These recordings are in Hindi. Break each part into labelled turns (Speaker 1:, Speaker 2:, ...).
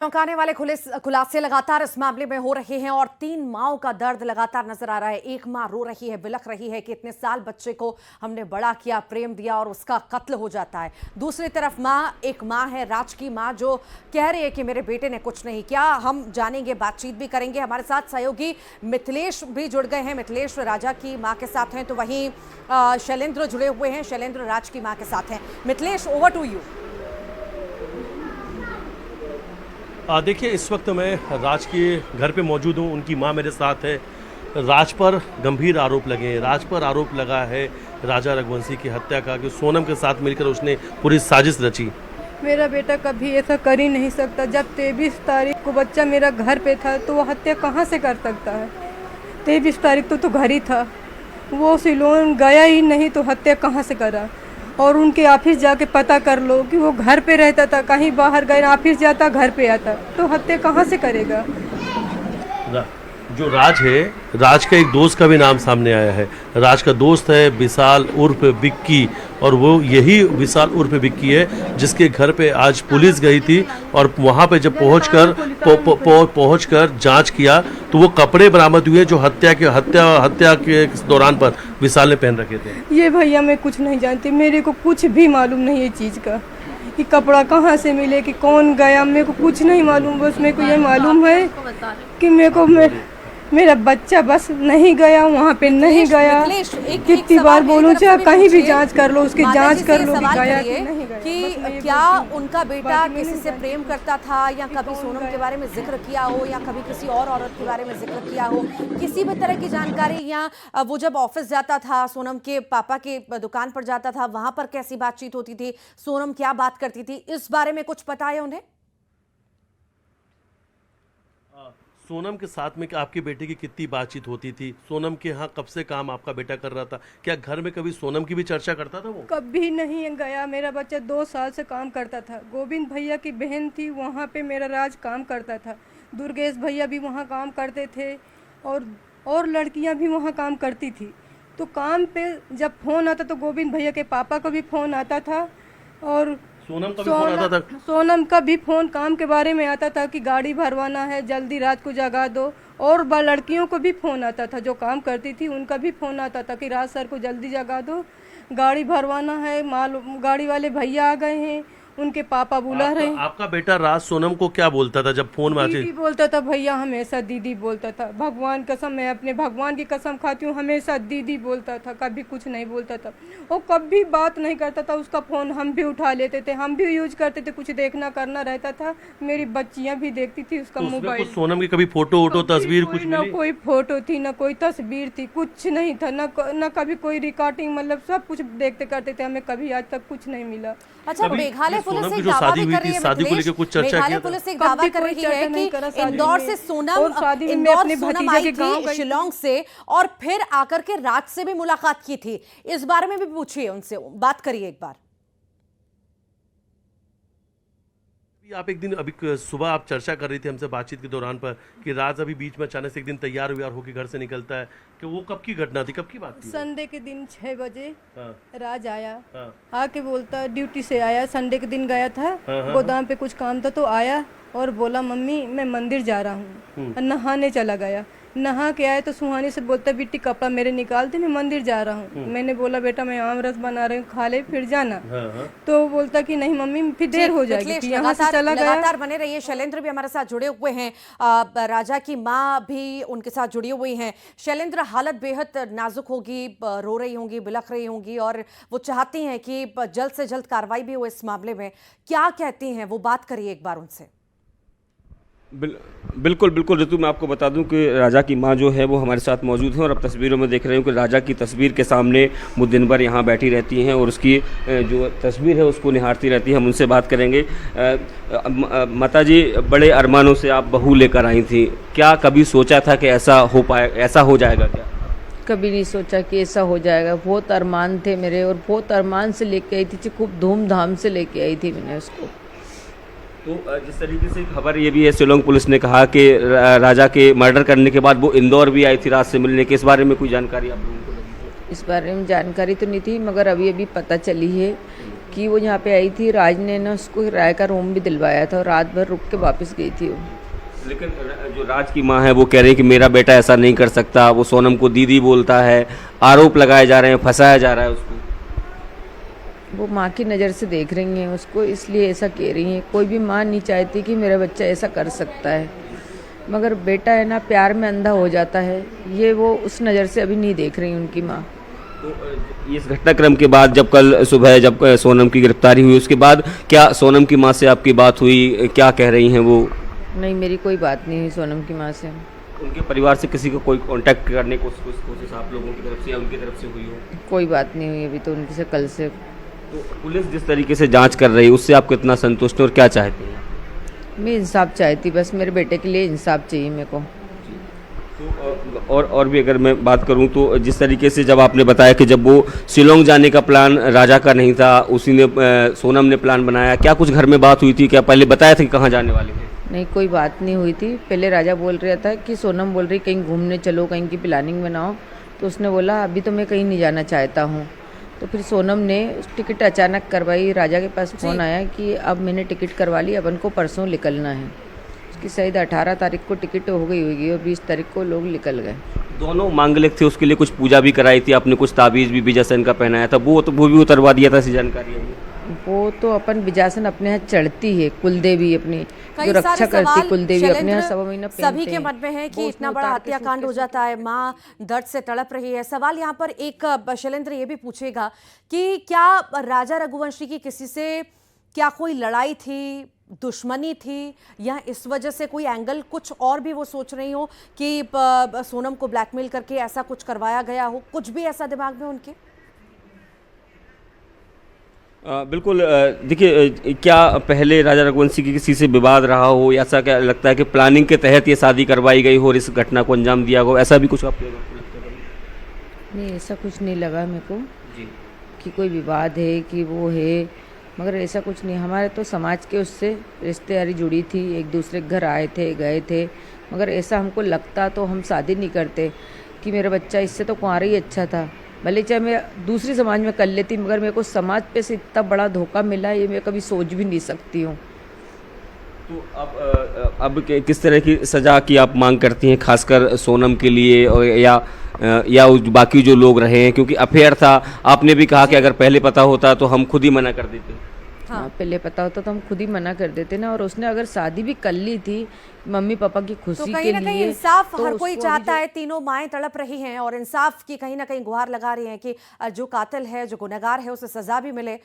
Speaker 1: चौंकाने वाले खुलासे लगातार इस मामले में हो रहे हैं और 3 माओं का दर्द लगातार नजर आ रहा है। एक मां रो रही है, बिलख रही है कि इतने साल बच्चे को हमने बड़ा किया, प्रेम दिया और उसका कत्ल हो जाता है। दूसरी तरफ एक मां है, राज की मां, जो कह रही है कि मेरे बेटे ने कुछ नहीं किया। हम जानेंगे, बातचीत भी करेंगे। हमारे साथ सहयोगी मिथिलेश भी जुड़ गए हैं। मिथिलेश राजा की मां के साथ हैं, तो वहीं शैलेंद्र जुड़े हुए हैं, शैलेंद्र राज की मां के साथ हैं। Mithilesh, over to you.
Speaker 2: देखिए, इस वक्त मैं राज के घर पे मौजूद हूँ। उनकी माँ मेरे साथ है। राज पर गंभीर आरोप लगे हैं। राज पर आरोप लगा है राजा रघुवंशी की हत्या का, कि सोनम के साथ मिलकर उसने पूरी साजिश रची।
Speaker 3: मेरा बेटा कभी ऐसा कर ही नहीं सकता। जब 23 तारीख को बच्चा मेरा घर पे था तो वो हत्या कहाँ से कर सकता है? 23 तारीख तो घर ही था, वो सिलोन गया ही नहीं तो हत्या कहाँ से करा? और उनके ऑफिस जाके पता कर लो कि वो घर पे रहता था, कहीं बाहर गए, ऑफिस जाता घर पे आता, तो हत्या कहाँ से करेगा?
Speaker 2: जो राज है, राज का एक दोस्त का भी नाम सामने आया है। राज का दोस्त है विशाल उर्फ बिक्की, और वो यही विशाल उर्फ बिक्की है जिसके घर पे आज पुलिस गई थी। और वहाँ पे जब पहुंचकर जांच किया तो वो कपड़े बरामद हुए जो हत्या के दौरान पर विशाल ने पहन रखे थे।
Speaker 3: ये भैया मैं कुछ नहीं जानती, मेरे को कुछ भी मालूम नहीं है चीज़ का, कि कपड़ा कहाँ से मिले, कि कौन गया, मेरे को कुछ नहीं मालूम। बस मेरे को ये मालूम है कि मेरा बच्चा बस नहीं गया, वहाँ पे नहीं गया। कितनी बार बोलूं, चाहे कहीं भी जांच कर लो, उसकी जांच कर लो कि गया कि नहीं गया।
Speaker 1: कि क्या उनका बेटा किसी से प्रेम करता था, या कभी सोनम के बारे में जिक्र किया हो, या कभी किसी और औरत के बारे में जिक्र किया हो, किसी भी तरह की जानकारी, या वो जब ऑफिस जाता था, सोनम के पापा के दुकान पर जाता था, वहां पर कैसी बातचीत होती थी, सोनम क्या बात करती थी, इस बारे में कुछ पता है उन्हें?
Speaker 2: सोनम के साथ में आपके बेटे की कितनी बातचीत होती थी? सोनम के यहाँ कब से काम आपका बेटा कर रहा था? क्या घर में कभी सोनम की भी चर्चा करता था वो?
Speaker 3: कभी नहीं गया। मेरा बच्चा 2 साल से काम करता था। गोविंद भैया की बहन थी, वहाँ पे मेरा राज काम करता था। दुर्गेश भैया भी वहाँ काम करते थे, और लड़कियाँ भी वहाँ काम करती थी। तो काम पे जब फ़ोन आता तो गोविंद भैया के पापा को भी फ़ोन आता था, और
Speaker 2: सोनम का भी फोन आता था।
Speaker 3: सोनम का भी फोन काम के बारे में आता था कि गाड़ी भरवाना है, जल्दी रात को जगा दो। और लड़कियों को भी फोन आता था, जो काम करती थी उनका भी फोन आता था कि राज सर को जल्दी जगा दो, गाड़ी भरवाना है, गाड़ी वाले भैया आ गए हैं, उनके पापा बुला रहे हैं।
Speaker 2: आपका बेटा राज सोनम को क्या बोलता था जब फोन में?
Speaker 3: दीदी बोलता था भैया, हमेशा दीदी बोलता था। भगवान कसम, मैं अपने भगवान की कसम खाती हूँ, हमेशा दीदी बोलता था, कभी कुछ नहीं बोलता था। वो कभी बात नहीं करता था। उसका फोन हम भी उठा लेते थे, हम भी यूज करते थे, कुछ देखना करना रहता था। मेरी बच्चियां भी देखती थी उसका मोबाइल।
Speaker 2: सोनम की कभी फोटो तस्वीर कुछ
Speaker 3: ना कोई फोटो थी, ना कोई तस्वीर थी, कुछ नहीं था, ना कभी कोई रिकॉर्डिंग, मतलब सब कुछ देखते करते थे। हमें कभी आज तक कुछ नहीं मिला।
Speaker 1: अच्छा, मेघालय पुलिस एक दावा भी कर रही है, मेघालय पुलिस एक दावा कर रही है कि इंदौर से सोनम आई थी शिलोंग से, और फिर आकर के राज से भी मुलाकात की थी। इस बारे में भी पूछिए, उनसे बात करिए एक बार।
Speaker 2: आप एक दिन अभी सुबह आप चर्चा कर रही थी हमसे बातचीत के दौरान पर कि राज अभी बीच में अचानक से एक दिन तैयार होकर घर से निकलता है, कि वो कब की घटना थी, कब की बात थी?
Speaker 3: संडे के दिन 6 बजे राज आया।
Speaker 2: आके
Speaker 3: बोलता, ड्यूटी से आया, संडे के दिन गया था, गोदाम पे कुछ काम था, तो आया और बोला मम्मी मैं मंदिर जा रहा हूँ। नहाने चला गया। नहा के आए तो सुहानी से बोलता, बेटी कपड़ा मेरे निकाल दे, मैं मंदिर जा रहा हूँ। मैंने बोला बेटा मैं आम रस बना रही हूँ, खा ले फिर जाना। तो बोलता कि नहीं मम्मी फिर देर हो जाएगी। यहाँ से चला गया।
Speaker 1: लगातार बने रहिए। शैलेंद्र भी हमारे साथ जुड़े हुए हैं, राजा की माँ भी उनके साथ जुड़ी हुई हैं। शैलेंद्र, हालत बेहद नाजुक होगी, रो रही होंगी, बिलख रही होंगी, और वो चाहती हैं कि जल्द से जल्द कार्रवाई भी हो इस मामले में। क्या कहती हैं वो? बात करिए एक बार उनसे।
Speaker 4: बिल्कुल ऋतु, मैं आपको बता दूं कि राजा की मां जो है वो हमारे साथ मौजूद है, और अब तस्वीरों में देख रहे हो कि राजा की तस्वीर के सामने वो दिन भर यहाँ बैठी रहती हैं और उसकी जो तस्वीर है उसको निहारती रहती है। हम उनसे बात करेंगे। माता जी, बड़े अरमानों से आप बहू लेकर आई थी, क्या कभी सोचा था कि ऐसा हो जाएगा? क्या
Speaker 5: कभी नहीं सोचा कि ऐसा हो जाएगा। बहुत अरमान थे मेरे, और बहुत अरमान से लेके आई थी, खूब धूमधाम से लेके आई थी मैंने उसको।
Speaker 4: तो जिस तरीके से खबर ये भी है, शिलोंग पुलिस ने कहा कि राजा के मर्डर करने के बाद वो इंदौर भी आई थी रात से मिलने के। इस बारे में कोई जानकारी आप लोगों को लगी?
Speaker 5: इस बारे में जानकारी तो नहीं थी, मगर अभी पता चली है कि वो यहाँ पे आई थी, राज ने ना उसको किराए का रूम भी दिलवाया था और रात भर रुक के वापस गई थी वो।
Speaker 4: लेकिन जो राज की माँ है वो कह रही है कि मेरा बेटा ऐसा नहीं कर सकता, वो सोनम को दीदी बोलता है, आरोप लगाए जा रहे हैं, फंसाया जा रहा है उसको।
Speaker 5: वो माँ की नज़र से देख रही हैं उसको, इसलिए ऐसा कह रही हैं। कोई भी माँ नहीं चाहती कि मेरा बच्चा ऐसा कर सकता है, मगर बेटा है ना प्यार में अंधा हो जाता है, ये वो उस नज़र से अभी नहीं देख रही उनकी माँ।
Speaker 4: तो इस घटनाक्रम के बाद जब कल सुबह जब सोनम की गिरफ्तारी हुई उसके बाद क्या सोनम की माँ से आपकी बात हुई, क्या कह रही हैं वो?
Speaker 5: नहीं, मेरी कोई बात नहीं हुई सोनम की माँ से।
Speaker 4: उनके परिवार से किसी को कोई कांटेक्ट करने की कोशिश आप लोगों की तरफ से या उनकी तरफ से हुई हो?
Speaker 5: कोई बात नहीं हुई अभी तो उनकी से कल से।
Speaker 4: तो पुलिस जिस तरीके से जांच कर रही है उससे आप कितना संतुष्ट हैं और क्या चाहते हैं?
Speaker 5: मैं इंसाफ चाहती, बस मेरे बेटे के लिए इंसाफ चाहिए मेरे को।
Speaker 4: तो और भी अगर मैं बात करूं तो जिस तरीके से जब आपने बताया कि जब वो शिलोंग जाने का प्लान राजा का नहीं था, उसी ने सोनम ने प्लान बनाया, क्या कुछ घर में बात हुई थी? क्या पहले बताया था कि कहाँ जाने वाले थे?
Speaker 5: नहीं, कोई बात नहीं हुई थी। पहले राजा बोल रहा था कि सोनम बोल रही कहीं घूमने चलो, कहीं की प्लानिंग बनाओ, तो उसने बोला अभी तो मैं कहीं नहीं जाना चाहता हूँ। तो फिर सोनम ने टिकट अचानक करवाई, राजा के पास फ़ोन आया कि अब मैंने टिकट करवा ली, अपन को परसों निकलना है। उसकी शायद 18 तारीख को टिकट हो गई होगी और 20 तारीख को लोग निकल गए।
Speaker 4: दोनों मांगलिक थे, उसके लिए कुछ पूजा भी कराई थी आपने, कुछ ताबीज़ भी बिजासन का पहनाया था, वो भी उतरवा दिया था, ऐसी जानकारी है?
Speaker 5: वो तो अपन बिजासन अपने यहाँ चढ़ती है, कुलदेवी अपनी जो
Speaker 1: कई
Speaker 5: रक्षा
Speaker 1: सारे
Speaker 5: करती
Speaker 1: सवाल
Speaker 5: कुलदेवी अपने यहाँ
Speaker 1: शैलेंद्र,
Speaker 5: 1.25 महीना
Speaker 1: सभी के मन में है कि इतना बड़ा हत्याकांड हो जाता है, माँ दर्द से तड़प रही है। सवाल यहाँ पर एक शैलेंद्र ये भी पूछेगा कि क्या राजा रघुवंशी की किसी से क्या कोई लड़ाई थी, दुश्मनी थी, या इस वजह से कोई एंगल कुछ और भी वो सोच रही हो कि सोनम को ब्लैकमेल करके ऐसा कुछ करवाया गया हो, कुछ भी ऐसा दिमाग में उनके?
Speaker 4: बिल्कुल। देखिए, क्या पहले राजा रघुवंशी की किसी से विवाद रहा हो या ऐसा क्या लगता है कि प्लानिंग के तहत ये शादी करवाई गई हो और इस घटना को अंजाम दिया हो, ऐसा भी कुछ आपको लगता है?
Speaker 5: नहीं, ऐसा कुछ नहीं लगा मेरे को
Speaker 4: जी।
Speaker 5: कि कोई विवाद है कि वो है, मगर ऐसा कुछ नहीं। हमारे तो समाज के उससे रिश्तेदारी जुड़ी थी, एक दूसरे के घर आए थे गए थे, मगर ऐसा हमको लगता तो हम शादी नहीं करते कि मेरा बच्चा इससे तो कुंवारा ही अच्छा था। भले चाहे मैं दूसरी समाज में कर लेती, मगर मेरे को समाज पे से इतना बड़ा धोखा मिला, ये मैं कभी सोच भी नहीं सकती हूँ।
Speaker 4: तो अब किस तरह की सज़ा की आप मांग करती हैं, खासकर सोनम के लिए और या बाकी जो लोग रहे हैं, क्योंकि अफेयर था, आपने भी कहा कि अगर पहले पता होता तो हम खुद ही मना कर देते।
Speaker 5: हाँ, पहले पता होता तो हम खुद ही मना कर देते ना। और उसने अगर शादी भी कर ली थी मम्मी पापा की
Speaker 1: तो
Speaker 5: खुशी
Speaker 1: कहीं
Speaker 5: के
Speaker 1: ना कहीं
Speaker 5: लिए,
Speaker 1: इंसाफ
Speaker 5: तो
Speaker 1: हर कोई
Speaker 5: उसको
Speaker 1: चाहता है। तीनों माएं तड़प रही हैं और इंसाफ की कहीं ना कहीं गुहार लगा रही हैं कि जो कातिल है, जो गुनहगार है, उसे सजा भी मिले।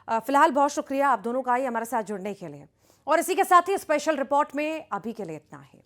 Speaker 1: फिलहाल बहुत शुक्रिया आप दोनों का ही हमारे साथ जुड़ने के लिए। और इसी के साथ ही स्पेशल रिपोर्ट में अभी के लिए इतना है।